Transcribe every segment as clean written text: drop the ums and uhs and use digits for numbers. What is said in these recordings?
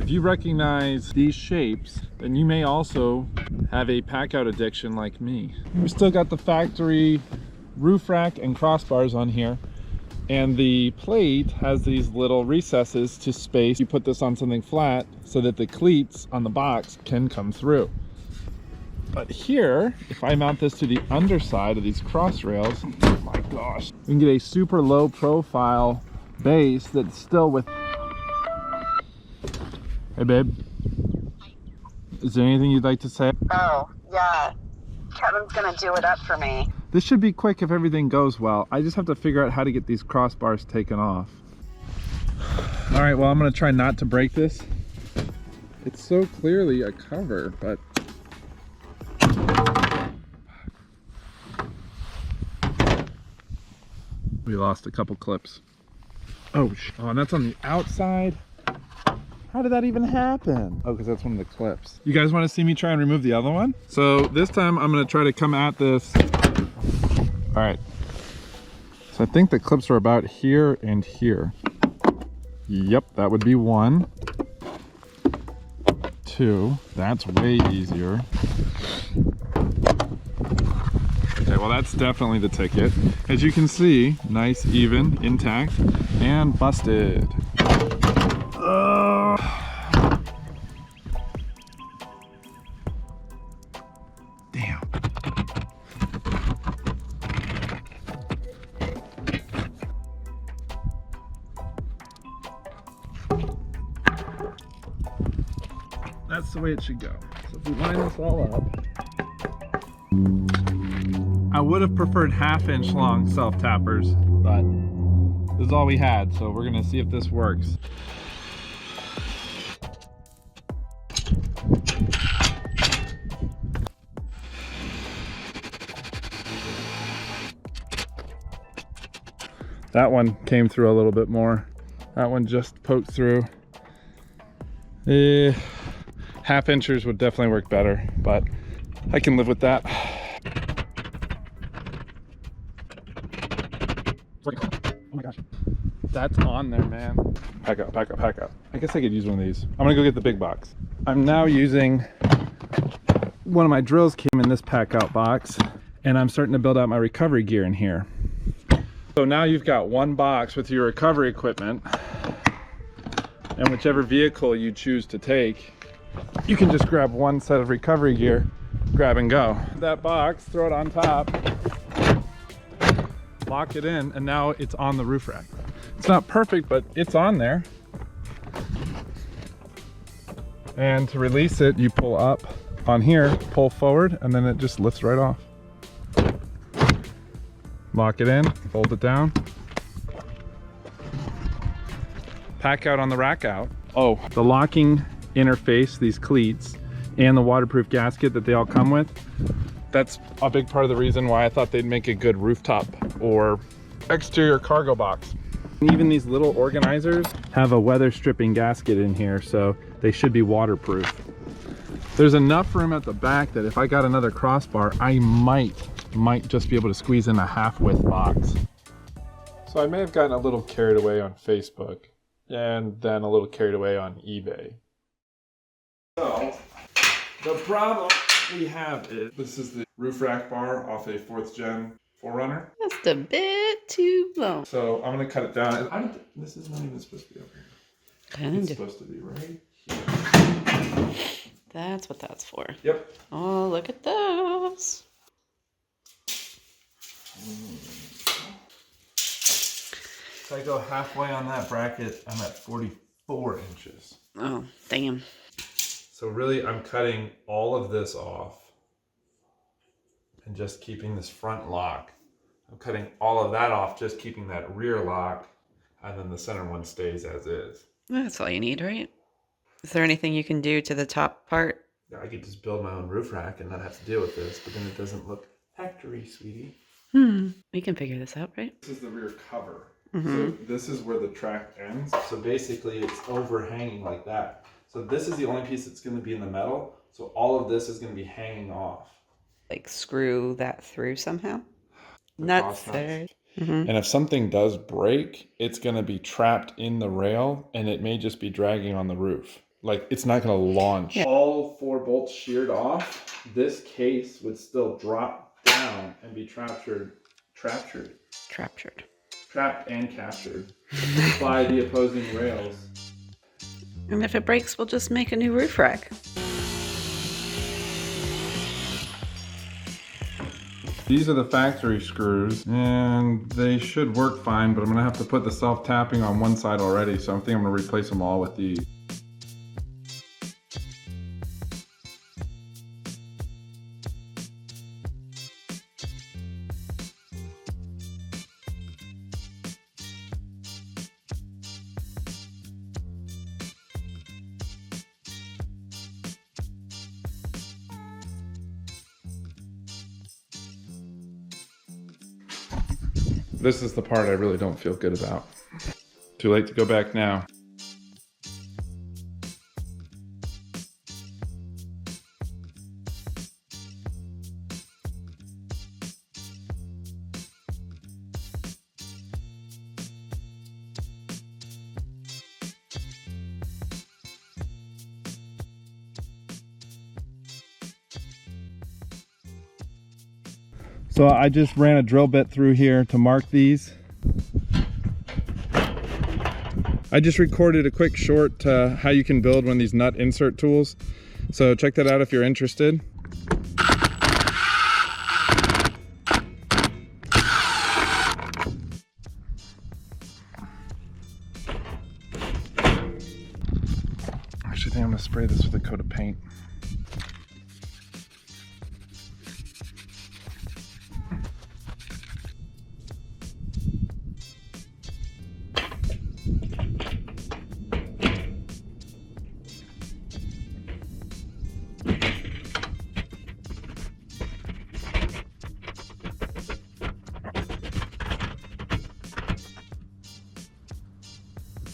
If you recognize these shapes, then you may also have a Packout addiction like me. We still got the factory roof rack and crossbars on here, and the plate has these little recesses to space. You put this on something flat so that the cleats on the box can come through. But here, if I mount this to the underside of these cross rails, oh my gosh, we can get a super low profile base that's still with... Hey babe, is there anything you'd like to say? Oh, yeah. Kevin's gonna do it up for me. This should be quick if everything goes well. I just have to figure out how to get these crossbars taken off. All right, well, I'm gonna try not to break this. It's so clearly a cover, but... We lost a couple clips. Oh, and that's on the outside. How did that even happen? Oh, because that's one of the clips. You guys want to see me try and remove the other one? So this time I'm going to try to come at this. All right. So I think the clips are about here and here. Yep, that would be 1. 2. That's way easier. Okay, well that's definitely the ticket. As you can see, nice, even, intact, and busted. Damn. That's the way it should go. So if we line this all up, I would have preferred 1/2-inch long self-tappers, but this is all we had, so we're gonna see if this works. That one came through a little bit more. That one just poked through. 1/2-inchers would definitely work better, but I can live with that. Oh my gosh. That's on there, man. Packout, packout, packout. I guess I could use one of these. I'm gonna go get the big box. I'm now using, one of my drills came in this Packout box, and I'm starting to build out my recovery gear in here. So now you've got one box with your recovery equipment, and whichever vehicle you choose to take, you can just grab one set of recovery gear, grab and go. That box, throw it on top, lock it in, and now it's on the roof rack. It's not perfect, but it's on there. And to release it, you pull up on here, pull forward, and then it just lifts right off. Lock it in, fold it down. Packout on the rack out. Oh, the locking interface, these cleats, and the waterproof gasket that they all come with, that's a big part of the reason why I thought they'd make a good rooftop or exterior cargo box. Even these little organizers have a weather stripping gasket in here, so they should be waterproof. There's enough room at the back that if I got another crossbar, I might just be able to squeeze in a half-width box. So I may have gotten a little carried away on Facebook and then a little carried away on eBay. So the problem we have is, this is the roof rack bar off a 4th gen 4Runner. Just a bit too long. So I'm gonna cut it down. This is not even supposed to be over here. Kind It's of. supposed to be right here. That's what that's for. Yep. Oh, look at those. So I go halfway on that bracket, I'm at 44 inches. Oh, damn. So really I'm cutting all of this off and just keeping this front lock. I'm cutting all of that off, just keeping that rear lock, and then the center one stays as is. That's all you need, right? Is there anything you can do to the top part? Yeah, I could just build my own roof rack and not have to deal with this, but then it doesn't look factory, sweetie. We can figure this out, right? This is the rear cover. So this is where the track ends. So basically it's overhanging like that. So this is the only piece that's going to be in the metal. So all of this is going to be hanging off. Like screw that through somehow? Nuts there. And if something does break, it's going to be trapped in the rail and it may just be dragging on the roof. Like, it's not gonna launch. Yeah. All 4 bolts sheared off, this case would still drop down and be trapped and captured by the opposing rails. And if it breaks, we'll just make a new roof rack. These are the factory screws, and they should work fine, but I'm gonna have to put the self-tapping on one side already, so I think I'm gonna replace them all with these. This is the part I really don't feel good about. Too late to go back now. So I just ran a drill bit through here to mark these. I just recorded a quick short to how you can build one of these nut insert tools. So check that out if you're interested. Actually, I think I'm gonna spray this with a coat of paint.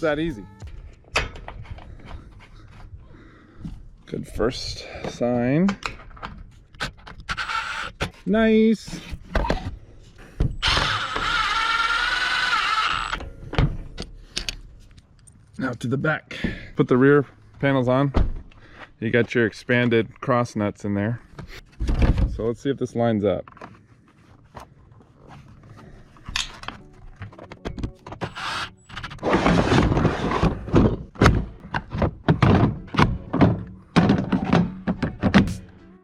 That easy. Good first sign. Nice. Now to the back. Put the rear panels on. You got your expanded cross nuts in there. So let's see if this lines up.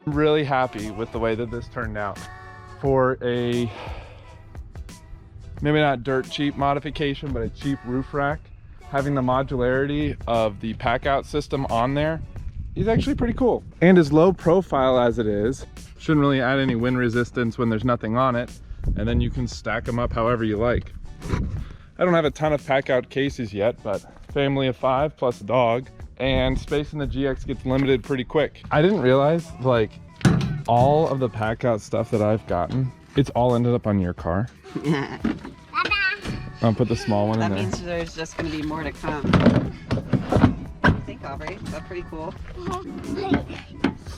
Really happy with the way that this turned out for a maybe not dirt cheap modification, but a cheap roof rack. Having the modularity of the Packout system on there is actually pretty cool, and as low profile as it is, shouldn't really add any wind resistance when there's nothing on it, and then you can stack them up however you like. I don't have a ton of Packout cases yet, but family of 5 plus a dog, and space in the GX gets limited pretty quick. I didn't realize, like, all of the Packout stuff that I've gotten, it's all ended up on your car. I'll put the small one in there. That means there's just going to be more to come. What do you think, Aubrey? Is that pretty cool?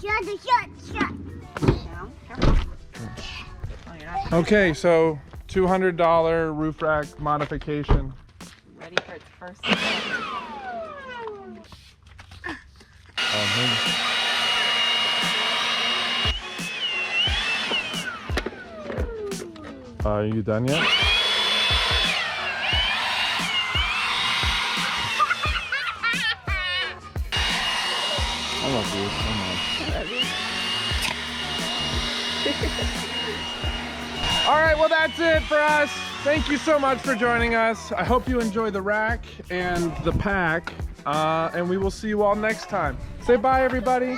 Shut. Down. Careful. Oh, you're not Okay, so $200 roof rack modification. ready for its first. Are you done yet? I love you so much. All right, well, that's it for us. Thank you so much for joining us. I hope you enjoy the rack and the pack, and we will see you all next time. Say bye, everybody.